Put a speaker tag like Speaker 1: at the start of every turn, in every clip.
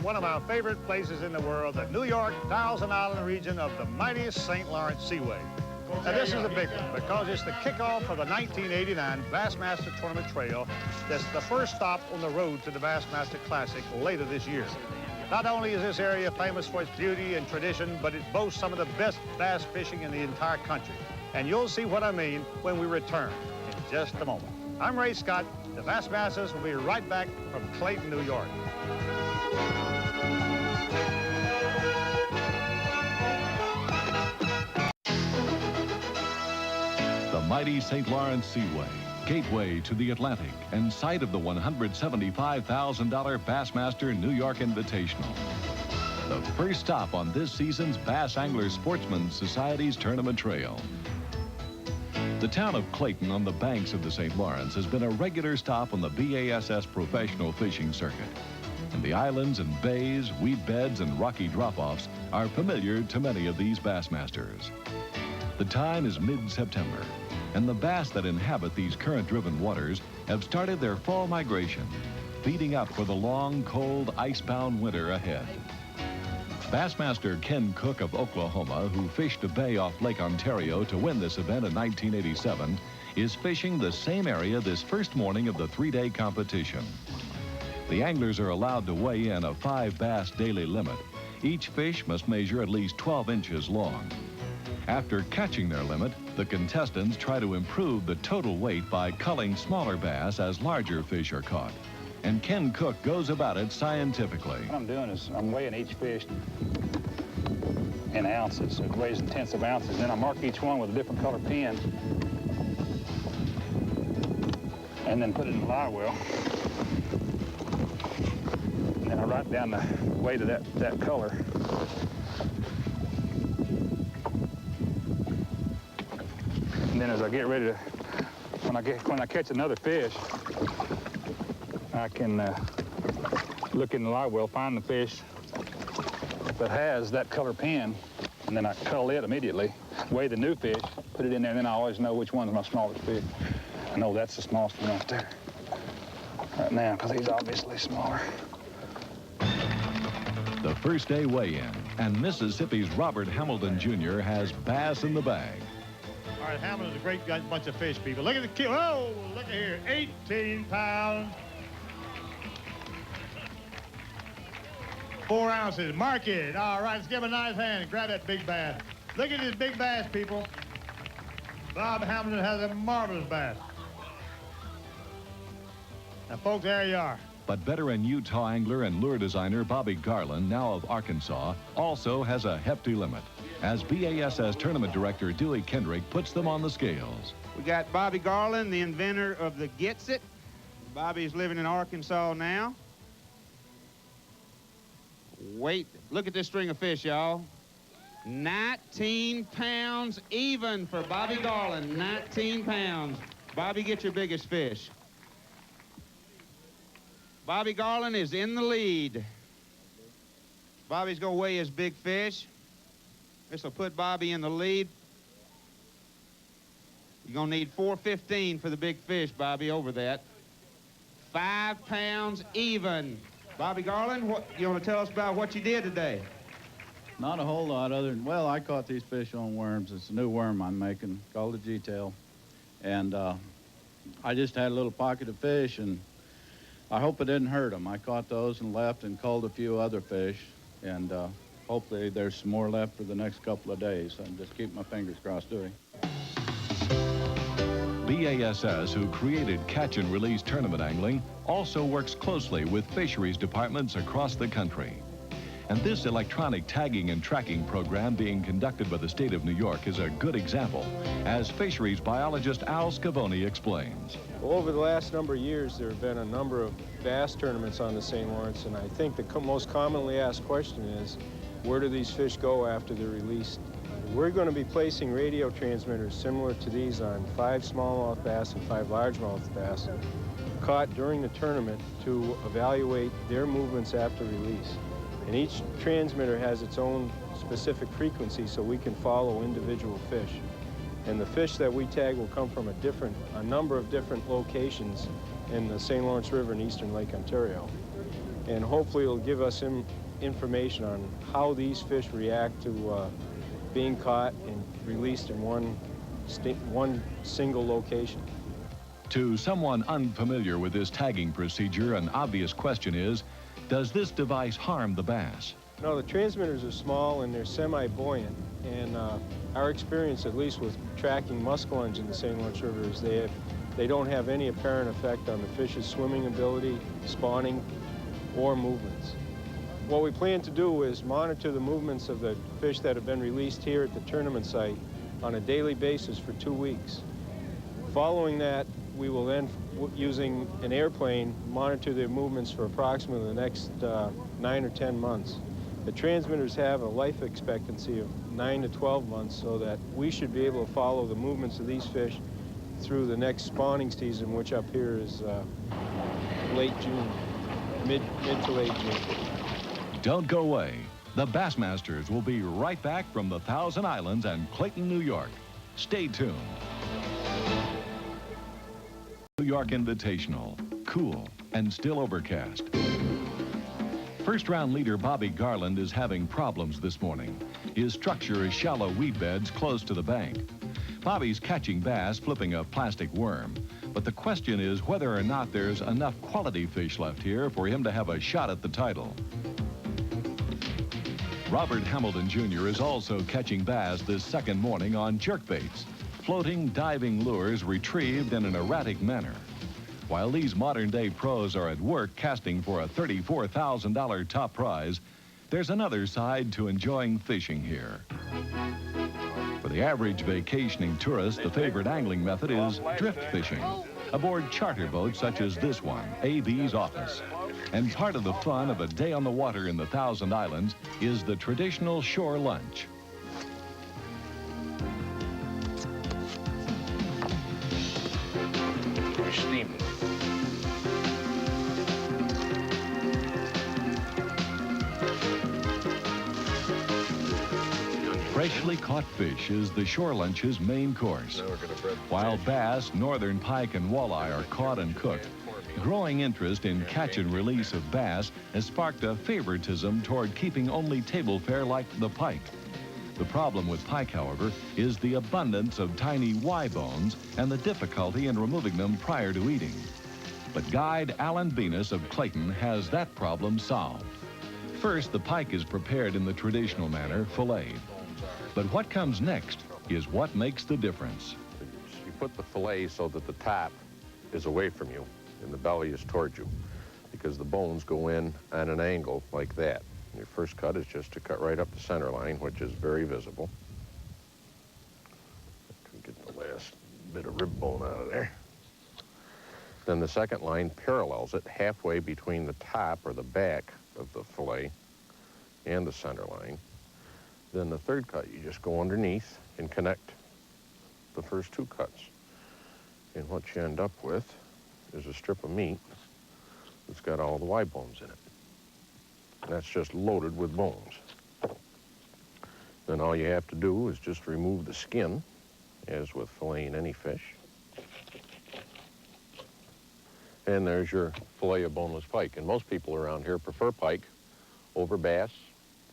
Speaker 1: one of my favorite places in the world, the New York, Thousand Island region of the mightiest St. Lawrence Seaway. Now, this is a big one because it's the kickoff of the 1989 Bassmaster Tournament Trail. That's the first stop on the road to the Bassmaster Classic later this year. Not only is this area famous for its beauty and tradition, but it boasts some of the best bass fishing in the entire country. And you'll see what I mean when we return in just a moment. I'm Ray Scott. The Bassmasters will be right back from Clayton, New York.
Speaker 2: The mighty St. Lawrence Seaway, gateway to the Atlantic and site of the $175,000 Bassmaster New York Invitational. The first stop on this season's Bass Angler Sportsman's Society's Tournament Trail. The town of Clayton on the banks of the St. Lawrence has been a regular stop on the BASS professional fishing circuit. And the islands and bays, weed beds, and rocky drop-offs are familiar to many of these Bassmasters. The time is mid-September, and the bass that inhabit these current-driven waters have started their fall migration, feeding up for the long, cold, ice-bound winter ahead. Bassmaster Ken Cook of Oklahoma, who fished a bay off Lake Ontario to win this event in 1987, is fishing the same area this first morning of the three-day competition. The anglers are allowed to weigh in a 5 bass daily limit. Each fish must measure at least 12 inches long. After catching their limit, the contestants try to improve the total weight by culling smaller bass as larger fish are caught. And Ken Cook goes about it scientifically.
Speaker 3: What I'm doing is I'm weighing each fish in ounces. It weighs in tenths of ounces. Then I mark each one with a different color pen and then put it in the live well. And then I write down the weight of that color. And then as I get ready to, when I catch another fish, I can look in the live well, find the fish that has that color pen, and then I cull it immediately, weigh the new fish, put it in there, and then I always know which one's my smallest fish. I know that's the smallest one right there, right now, because he's obviously smaller.
Speaker 2: The first day weigh-in, and Mississippi's Robert Hamilton Jr. has bass in the bag.
Speaker 1: All right, Hamilton's a great bunch of fish, people. Look at the kilo. Oh, look at here, 18 pounds. 4 ounces. Mark it. All right, let's give him a nice hand and grab that big bass. Look at this big bass, people. Bob Hamilton has a marvelous bass. Now, folks, there you are.
Speaker 2: But veteran Utah angler and lure designer Bobby Garland, now of Arkansas, also has a hefty limit, as BASS tournament director Dewey Kendrick puts them on the scales.
Speaker 4: We got Bobby Garland, the inventor of the Gets It. Bobby's living in Arkansas now. Wait, look at this string of fish, y'all. 19 pounds even for Bobby Garland, 19 pounds. Bobby, get your biggest fish. Bobby Garland is in the lead. Bobby's gonna weigh his big fish. This will put Bobby in the lead. You're gonna need 415 for the big fish, Bobby, over that. 5 pounds even. Bobby Garland, what you want to tell us about what you did today?
Speaker 5: Not a whole lot other than, well, I caught these fish on worms. It's a new worm I'm making called a G-tail. And I just had a little pocket of fish, and I hope it didn't hurt them. I caught those and left and culled a few other fish, and hopefully there's some more left for the next couple of days. I'm just keep my fingers crossed, Dewey.
Speaker 2: BASS, who created catch and release tournament angling, also works closely with fisheries departments across the country. And this electronic tagging and tracking program being conducted by the state of New York is a good example, as fisheries biologist Al Scavone explains.
Speaker 6: Well, over the last number of years, there have been a number of bass tournaments on the St. Lawrence, and I think the most commonly asked question is, where do these fish go after they're released? We're going to be placing radio transmitters similar to these on 5 smallmouth bass and 5 largemouth bass caught during the tournament to evaluate their movements after release. And each transmitter has its own specific frequency so we can follow individual fish. And the fish that we tag will come from a number of different locations in the St. Lawrence River and eastern Lake Ontario. and hopefully it'll give us information on how these fish react to being caught and released in one single location.
Speaker 2: To someone unfamiliar with this tagging procedure, an obvious question is, does this device harm the bass?
Speaker 6: No, the transmitters are small and they're semi-buoyant, and our experience, at least with tracking muskellunge in the St. Lawrence River, is they don't have any apparent effect on the fish's swimming ability, spawning, or movements. What we plan to do is monitor the movements of the fish that have been released here at the tournament site on a daily basis for 2 weeks. Following that, we will then, using an airplane, monitor their movements for approximately the next 9 or 10 months. The transmitters have a life expectancy of 9 to 12 months, so that we should be able to follow the movements of these fish through the next spawning season, which up here is late June, mid to late June.
Speaker 2: Don't go away. The Bassmasters will be right back from the Thousand Islands and Clayton, New York. Stay tuned. New York Invitational, cool and still overcast. First round leader Bobby Garland is having problems this morning. His structure is shallow weed beds close to the bank. Bobby's catching bass flipping a plastic worm, but the question is whether or not there's enough quality fish left here for him to have a shot at the title. Robert Hamilton Jr. is also catching bass this second morning on jerkbaits, floating, diving lures retrieved in an erratic manner. While these modern-day pros are at work casting for a $34,000 top prize, there's another side to enjoying fishing here. For the average vacationing tourist, the favorite angling method is drift fishing, aboard charter boats such as this one, AV's Office. And part of the fun of a day on the water in the Thousand Islands is the traditional shore lunch.
Speaker 7: We're steaming.
Speaker 2: Freshly caught fish is the shore lunch's main course. While bass, northern pike, and walleye are caught and cooked, growing interest in catch and release of bass has sparked a favoritism toward keeping only table fare like the pike. The problem with pike, however, is the abundance of tiny Y bones and the difficulty in removing them prior to eating. But guide Alan Venus of Clayton has that problem solved. First, the pike is prepared in the traditional manner, filleted. But what comes next is what makes the difference.
Speaker 7: You put the fillet so that the top is away from you and the belly is towards you, because the bones go in at an angle like that. And your first cut is just to cut right up the center line, which is very visible. Get the last bit of rib bone out of there. Then the second line parallels it halfway between the top or the back of the fillet and the center line. Then the third cut, you just go underneath and connect the first two cuts. And what you end up with is a strip of meat that's got all the Y bones in it. And that's just loaded with bones. Then all you have to do is just remove the skin, as with filleting any fish. And there's your fillet of boneless pike. And most people around here prefer pike over bass,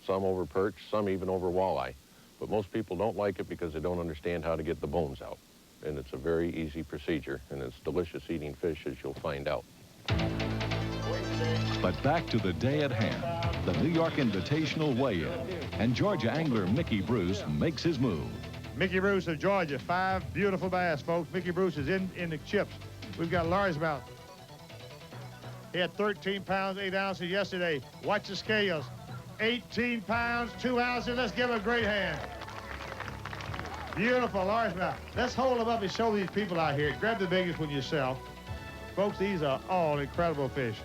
Speaker 7: some over perch, some even over walleye. But most people don't like it because they don't understand how to get the bones out. And it's a very easy procedure, and it's delicious eating fish, as you'll find out.
Speaker 2: But back to the day at hand, the New York Invitational weigh-in, and Georgia angler Mickey Bruce makes his move.
Speaker 1: Mickey Bruce of Georgia, 5 beautiful bass, folks. Mickey Bruce is in the chips. We've got largemouth. He had 13 pounds, 8 ounces yesterday. Watch the scales. 18 pounds, 2 ounces. Let's give him a great hand. Beautiful largemouth. Let's hold them up and show these people out here. Grab the biggest one yourself. Folks, these are all incredible fish.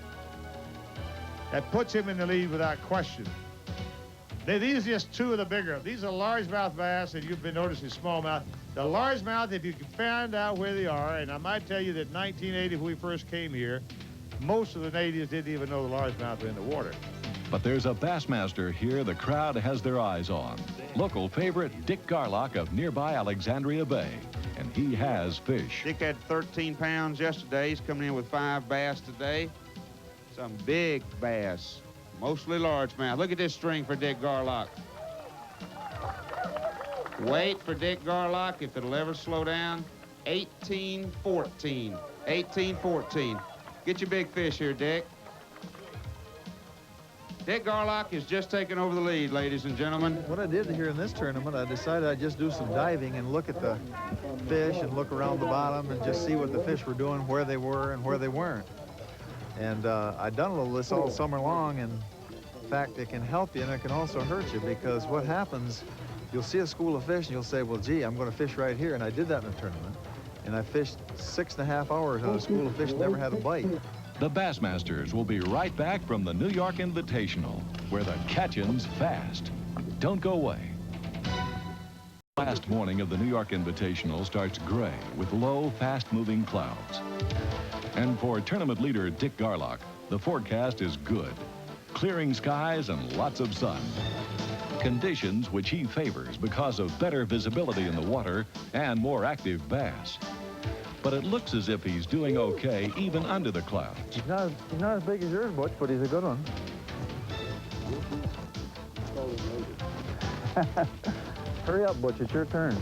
Speaker 1: That puts him in the lead without question. These are just 2 of the bigger. These are largemouth bass, and you've been noticing smallmouth. The largemouth, if you can find out where they are, and I might tell you that in 1980, when we first came here, most of the natives didn't even know the largemouth were in the water.
Speaker 2: But there's a Bassmaster here the crowd has their eyes on. Local favorite Dick Garlock of nearby Alexandria Bay. And he has fish.
Speaker 4: Dick had 13 pounds yesterday. He's coming in with 5 bass today. Some big bass, mostly largemouth. Look at this string for Dick Garlock. Wait for Dick Garlock, if it'll ever slow down. 18-14. 18-14. Get your big fish here, Dick. Dick Garlock is just taking over the lead, ladies and gentlemen.
Speaker 8: What I did here in this tournament, I decided I'd just do some diving and look at the fish and look around the bottom and just see what the fish were doing, where they were and where they weren't. And I'd done a little of this all summer long, and in fact, it can help you and it can also hurt you, because what happens, you'll see a school of fish and you'll say, well, gee, I'm going to fish right here. And I did that in a tournament. And I fished 6.5 hours on a school of fish, never had a bite.
Speaker 2: The Bassmasters will be right back from the New York Invitational, where the catching's fast. Don't go away. Last morning of the New York Invitational starts gray with low, fast-moving clouds. And for tournament leader Dick Garlock, the forecast is good. Clearing skies and lots of sun. Conditions which he favors because of better visibility in the water and more active bass. But it looks as if he's doing okay even under the clouds.
Speaker 8: He's not as big as yours, Butch, but he's a good one. Hurry up, Butch, it's your turn.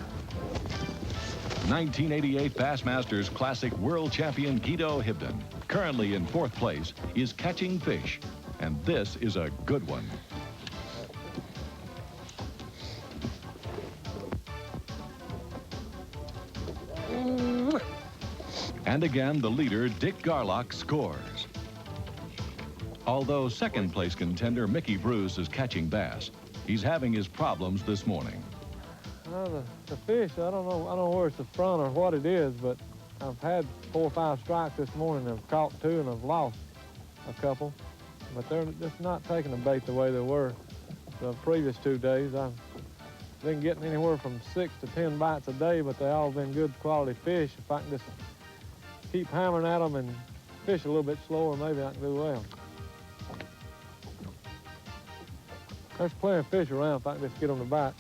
Speaker 2: 1988 Bassmasters Classic World Champion Guido Hibden, currently in 4th place, is catching fish, and this is a good one. And again, the leader, Dick Garlock, scores. Although 2nd place contender Mickey Bruce is catching bass, he's having his problems this morning.
Speaker 9: The fish, I don't know where it's the front or what it is, but I've had 4 or 5 strikes this morning. I've caught 2 and I've lost a couple, but they're just not taking the bait the way they were the previous 2 days. I've been getting anywhere from 6 to 10 bites a day, but they all been good quality fish. If I can just keep hammering at them and fish a little bit slower, maybe I can do well. There's plenty of fish around if I can just get them to bite.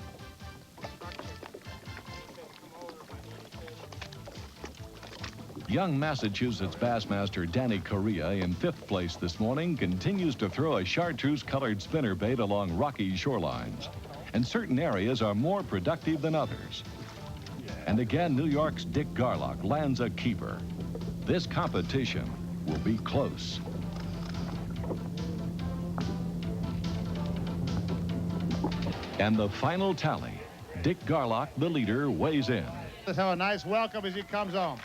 Speaker 2: Young Massachusetts Bassmaster Danny Correa, in 5th place this morning, continues to throw a chartreuse-colored spinnerbait along rocky shorelines. And certain areas are more productive than others. And again, New York's Dick Garlock lands a keeper. This competition will be close. And the final tally, Dick Garlock, the leader, weighs in.
Speaker 1: Let's have a nice welcome as he comes on.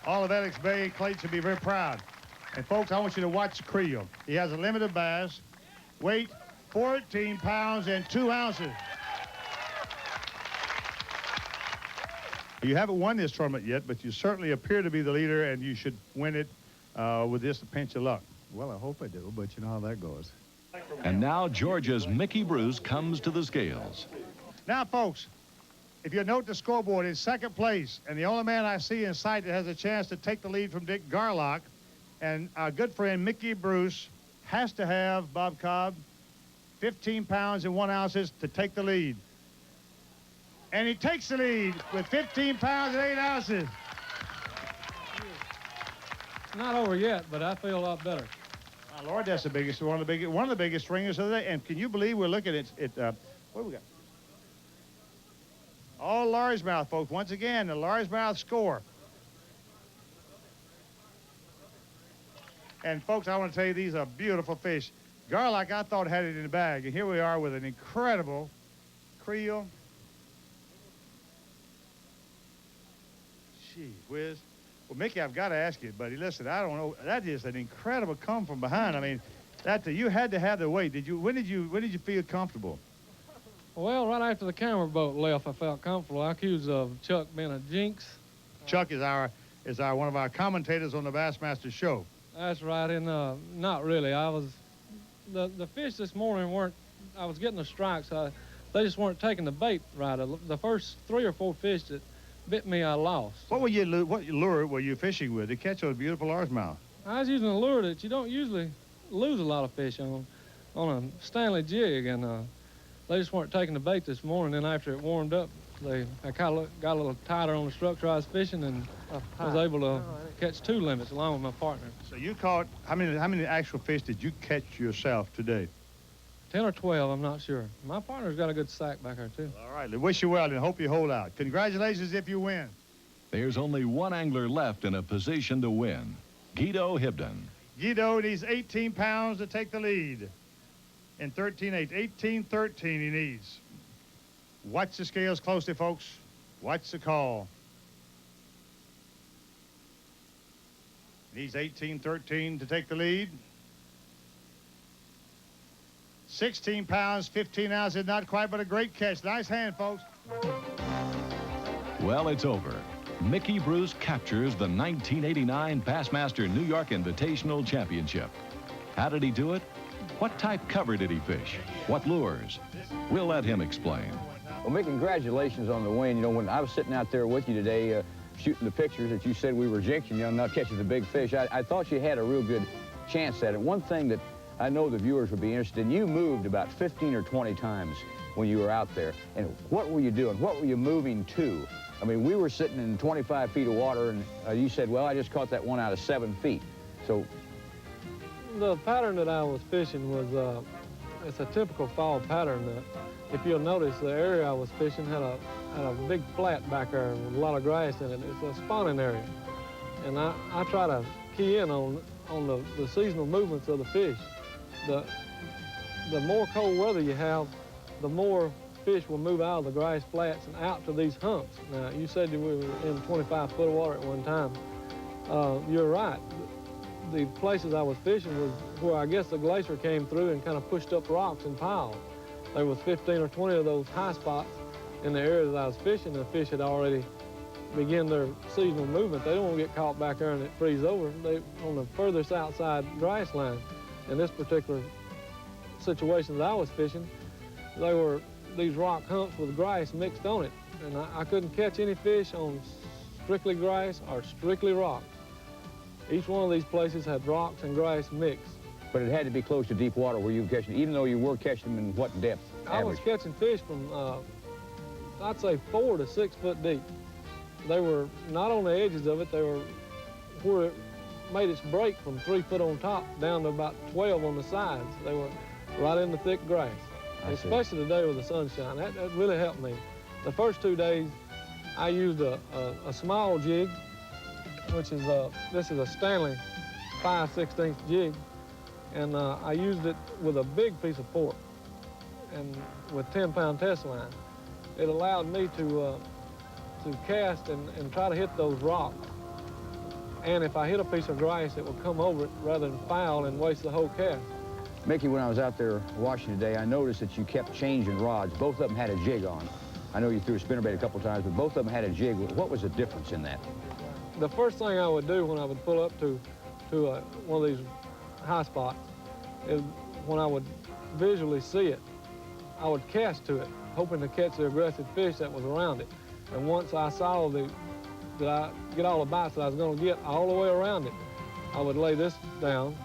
Speaker 1: All of Alex Bay and Clayton should be very proud. And folks, I want you to watch the creel. He has a limited bass, weight 14 pounds and 2 ounces. You haven't won this tournament yet, but you certainly appear to be the leader, and you should win it with just a pinch of luck.
Speaker 8: Well, I hope I do, but you know how that goes.
Speaker 2: And now Georgia's Mickey Bruce comes to the scales.
Speaker 1: Now, folks, if you note the scoreboard, in 2nd place, and the only man I see in sight that has a chance to take the lead from Dick Garlock, and our good friend Mickey Bruce has to have, Bob Cobb, 15 pounds and 1 ounces to take the lead. And he takes the lead with 15 pounds and 8 ounces.
Speaker 9: Not over yet, but I feel a lot better.
Speaker 1: My Lord, that's the biggest, one of the biggest stringers of the day. And can you believe we're looking at what do we got? All largemouth, folks. Once again, the largemouth score. And folks, I want to tell you, these are beautiful fish. Garlock, I thought, had it in the bag, and here we are with an incredible creel. Gee whiz. Well, Mickey, I've got to ask you, buddy. Listen, I don't know. That is an incredible come from behind. I mean, you had to have the weight. When did you feel comfortable?
Speaker 9: Well, right after the camera boat left, I felt comfortable. I accused Chuck being a jinx.
Speaker 1: Chuck is one of our commentators on the Bassmasters show.
Speaker 9: That's right, and not really. The fish this morning weren't. I was getting the strikes. They just weren't taking the bait right. The first 3 or 4 fish that bit me, I lost. What lure were you fishing with to catch those beautiful largemouth? I was using a lure that you don't usually lose a lot of fish on a Stanley jig, and they just weren't taking the bait this morning. Then after it warmed up, They kind of got a little tighter on the structure I was fishing, and was able to catch 2 limits along with my partner.
Speaker 1: So you caught, how many actual fish did you catch yourself today?
Speaker 9: 10 or 12, I'm not sure. My partner's got a good sack back there, too.
Speaker 1: All right, I wish you well and hope you hold out. Congratulations if you win.
Speaker 2: There's only one angler left in a position to win, Guido Hibden.
Speaker 1: Guido needs 18 pounds to take the lead. In 13.8, 18.13 he needs. Watch the scales closely, folks. Watch the call. Needs 18.13 to take the lead. 16 pounds, 15 ounces, not quite, but a great catch. Nice hand, folks.
Speaker 2: Well, it's over. Mickey Bruce captures the 1989 Bassmaster New York Invitational Championship. How did he do it? What type cover did he fish? What lures? We'll let him explain.
Speaker 10: Well, Mick, congratulations on the win. You know, when I was sitting out there with you today shooting the pictures that you said we were jinxing, you know, not catching the big fish, I thought you had a real good chance at it. One thing that I know the viewers would be interested in, you moved about 15 or 20 times when you were out there. And what were you doing? What were you moving to? I mean, we were sitting in 25 feet of water, and you said, well, I just caught that one out of 7 feet. So
Speaker 9: the pattern that I was fishing was, it's a typical fall pattern. If you'll notice, the area I was fishing had a big flat back there with a lot of grass in it. It's a spawning area. And I try to key in on the seasonal movements of the fish. The more cold weather you have, the more fish will move out of the grass flats and out to these humps. Now, you said we were in 25 foot of water at one time. You're right. The places I was fishing was where I guess the glacier came through and kind of pushed up rocks and piles. There was 15 or 20 of those high spots in the area that I was fishing. The fish had already begun their seasonal movement. They don't want to get caught back there and it freeze over. They on the furthest outside grass line. In this particular situation that I was fishing, they were these rock humps with grass mixed on it. And I couldn't catch any fish on strictly grass or strictly rock. Each one of these places had rocks and grass mixed.
Speaker 10: But it had to be close to deep water where you were catching, even though you were catching them in what depth?
Speaker 9: I was catching fish from, I'd say 4 to 6 foot deep. They were not on the edges of it, they were where it made its break from 3 foot on top down to about 12 on the sides. They were right in the thick grass. Especially the day with the sunshine. That really helped me. The first 2 days, I used a small jig, which is this is a Stanley 5/16 jig, and I used it with a big piece of pork and with 10-pound test line. It allowed me to cast and try to hit those rocks. And if I hit a piece of grass, it would come over it rather than foul and waste the whole cast.
Speaker 10: Mickey, when I was out there watching today, I noticed that you kept changing rods. Both of them had a jig on. I know you threw a spinnerbait a couple times, but both of them had a jig. What was the difference in that?
Speaker 9: The first thing I would do when I would pull up to one of these high spots is when I would visually see it, I would cast to it, hoping to catch the aggressive fish that was around it. And once I saw that I get all the bites that I was going to get all the way around it, I would lay this down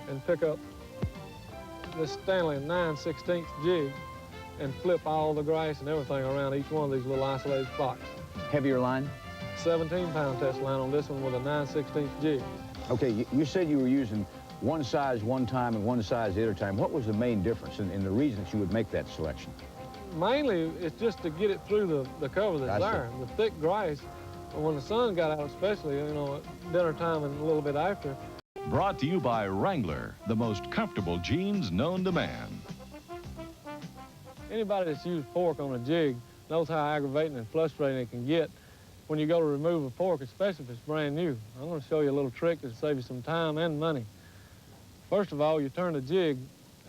Speaker 9: and pick up this Stanley 9/16 jig and flip all the grass and everything around each one of these little isolated spots.
Speaker 10: Heavier line?
Speaker 9: 17-pound test line on this one with a 9/16 jig.
Speaker 10: Okay, you said you were using one size one time and one size the other time. What was the main difference in the reason that you would make that selection?
Speaker 9: Mainly, it's just to get it through the cover that's there. The thick grass, when the sun got out especially, you know, at dinner time and a little bit after.
Speaker 2: Brought to you by Wrangler, the most comfortable jeans known to man.
Speaker 9: Anybody that's used pork on a jig knows how aggravating and frustrating it can get when you go to remove a pork, especially if it's brand new. I'm going to show you a little trick to save you some time and money. First of all, you turn the jig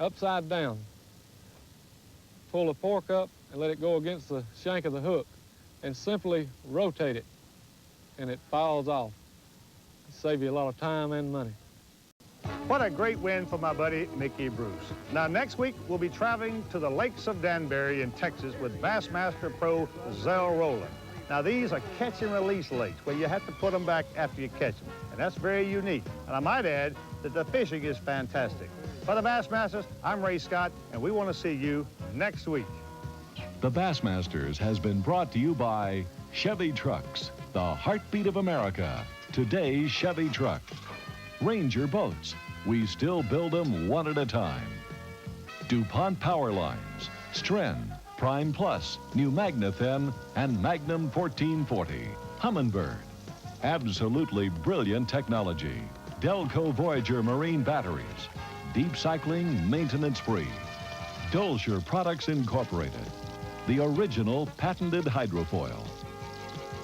Speaker 9: upside down. Pull the pork up and let it go against the shank of the hook and simply rotate it, and it falls off. It'll save you a lot of time and money.
Speaker 1: What a great win for my buddy Mickey Bruce. Now, next week, we'll be traveling to the lakes of Danbury in Texas with Bassmaster Pro Zell Rowland. Now, these are catch and release lakes where you have to put them back after you catch them, and that's very unique. And I might add that the fishing is fantastic. For the Bassmasters, I'm Ray Scott, and we want to see you next week.
Speaker 2: The Bassmasters has been brought to you by Chevy Trucks, the heartbeat of America. Today's Chevy truck. Ranger boats. We still build them one at a time. DuPont Power Lines. Stren, Prime Plus, New Magnathen, and Magnum 1440. Humminbird. Absolutely brilliant technology. Delco Voyager Marine Batteries. Deep cycling, maintenance-free. Dolsher Products Incorporated. The original patented hydrofoil.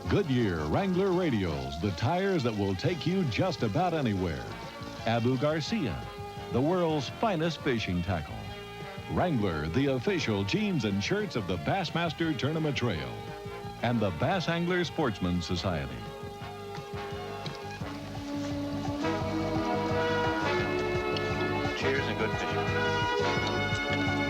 Speaker 2: Goodyear Wrangler Radials, the tires that will take you just about anywhere. Abu Garcia, the world's finest fishing tackle. Wrangler, the official jeans and shirts of the Bassmaster Tournament Trail. And the Bass Angler Sportsman Society.
Speaker 11: Cheers and good fishing.